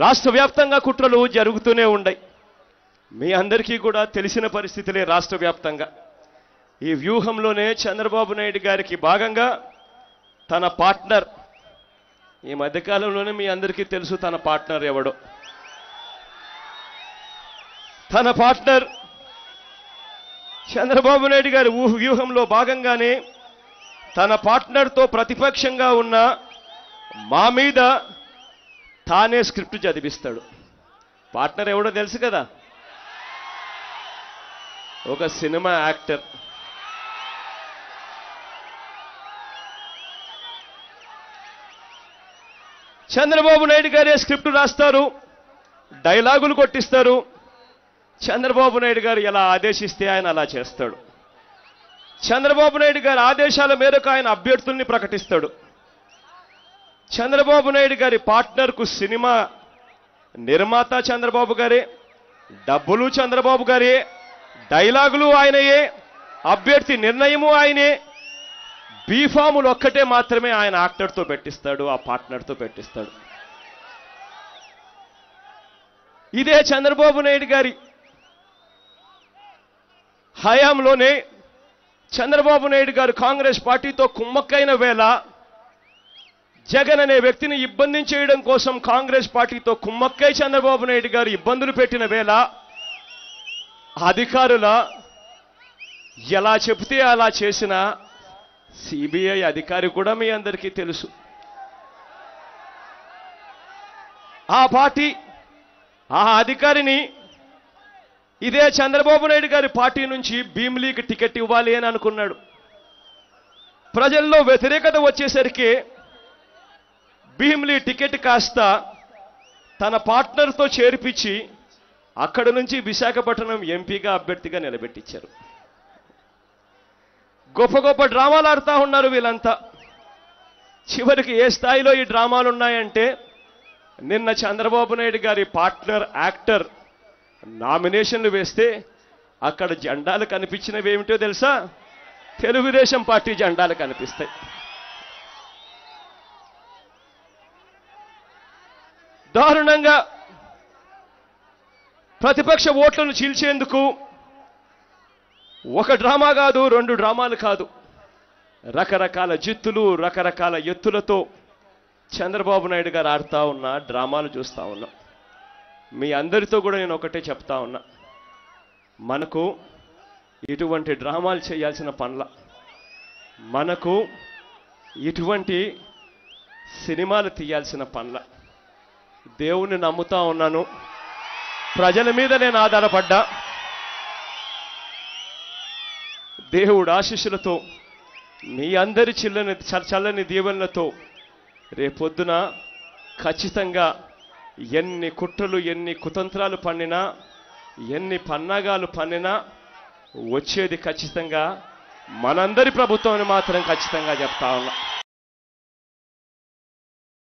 రాష్ట్ర వ్యాప్తంగా కుట్రలు జరుగుతూనే ఉన్నాయి. మీ అందరికీ కూడా తెలిసిన పరిస్థితులే. రాష్ట్ర వ్యాప్తంగా ఈ వ్యూహంలోనే చంద్రబాబు నాయుడు గారికి భాగంగా తన పార్ట్నర్, ఈ మధ్యకాలంలోనే మీ అందరికీ తెలుసు తన పార్ట్నర్ ఎవడో. తన పార్ట్నర్ చంద్రబాబు నాయుడు గారి వ్యూహంలో భాగంగానే తన పార్ట్నర్తో ప్రతిపక్షంగా ఉన్న మా మీద తానే స్క్రిప్ట్ చదివిస్తాడు. పార్ట్నర్ ఎవడో తెలుసు కదా, ఒక సినిమా యాక్టర్. చంద్రబాబు నాయుడు గారే స్క్రిప్ట్ రాస్తారు, డైలాగులు కొట్టిస్తారు. చంద్రబాబు నాయుడు గారు ఎలా ఆదేశిస్తే ఆయన అలా చేస్తాడు. చంద్రబాబు నాయుడు గారి ఆదేశాల మేరకు ఆయన అభ్యర్థుల్ని ప్రకటిస్తాడు. చంద్రబాబు నాయుడు గారి పార్ట్నర్కు సినిమా నిర్మాత చంద్రబాబు గారే, డబ్బులు చంద్రబాబు గారే, డైలాగులు ఆయనయే, అభ్యర్థి నిర్ణయము ఆయనే. బీఫాములు ఒక్కటే మాత్రమే ఆయన యాక్టర్తో పెట్టిస్తాడు, ఆ పార్ట్నర్తో పెట్టిస్తాడు. ఇదే చంద్రబాబు నాయుడు గారి హయాంలోనే చంద్రబాబు నాయుడు గారు కాంగ్రెస్ పార్టీతో కుమ్మక్కైన వేళ, జగన్ అనే వ్యక్తిని ఇబ్బంది చేయడం కోసం కాంగ్రెస్ పార్టీతో కుమ్మక్కై చంద్రబాబు నాయుడు గారు ఇబ్బందులు పెట్టిన వేళ, అధికారుల ఎలా చెబితే అలా చేసిన సిబిఐ అధికారి కూడా మీ అందరికీ తెలుసు. ఆ పార్టీ, ఆ అధికారిని ఇదే చంద్రబాబు నాయుడు గారి పార్టీ నుంచి భీమిలీకి టికెట్ ఇవ్వాలి అని అనుకున్నాడు. ప్రజల్లో వ్యతిరేకత వచ్చేసరికి భీమిలీ టికెట్ కాస్త తన పార్ట్నర్తో చేర్పించి అక్కడి నుంచి విశాఖపట్నం ఎంపీగా అభ్యర్థిగా నిలబెట్టించారు. గొప్ప గొప్ప డ్రామాలు ఆడుతూ ఉన్నారు వీళ్ళంతా. చివరికి ఏ స్థాయిలో ఈ డ్రామాలు ఉన్నాయంటే, నిన్న చంద్రబాబు నాయుడు గారి పార్ట్నర్ యాక్టర్ నామినేషన్లు వేస్తే అక్కడ జెండాలు కనిపించినవి ఏమిటో తెలుసా? తెలుగుదేశం పార్టీ జెండాలు కనిపిస్తాయి. దారుణంగా ప్రతిపక్ష ఓట్లను చీల్చేందుకు ఒక డ్రామా కాదు, 2 డ్రామాలు కాదు, రకరకాల జిత్తులు, రకరకాల ఎత్తులతో చంద్రబాబు నాయుడు గారు ఆడుతూ ఉన్న డ్రామాలు చూస్తూ ఉన్నాం. మీ అందరితో కూడా నేను ఒకటే చెప్తా ఉన్నా, మనకు ఇటువంటి డ్రామాలు చేయాల్సిన పనుల, మనకు ఇటువంటి సినిమాలు తీయాల్సిన పనుల. దేవుణ్ణి నమ్ముతా ఉన్నాను, ప్రజల మీద నేను ఆధారపడ్డా. దేవుడు ఆశీస్సులతో, మీ అందరి చల్లని దీవెనలతో రేపొద్దున ఖచ్చితంగా ఎన్ని కుట్రలు, ఎన్ని కుతంత్రాలు పన్నినా, ఎన్ని పన్నాగాలు పన్నినా వచ్చేది ఖచ్చితంగా మనందరి ప్రభుత్వం అని మాత్రం ఖచ్చితంగా చెప్తా ఉన్నా.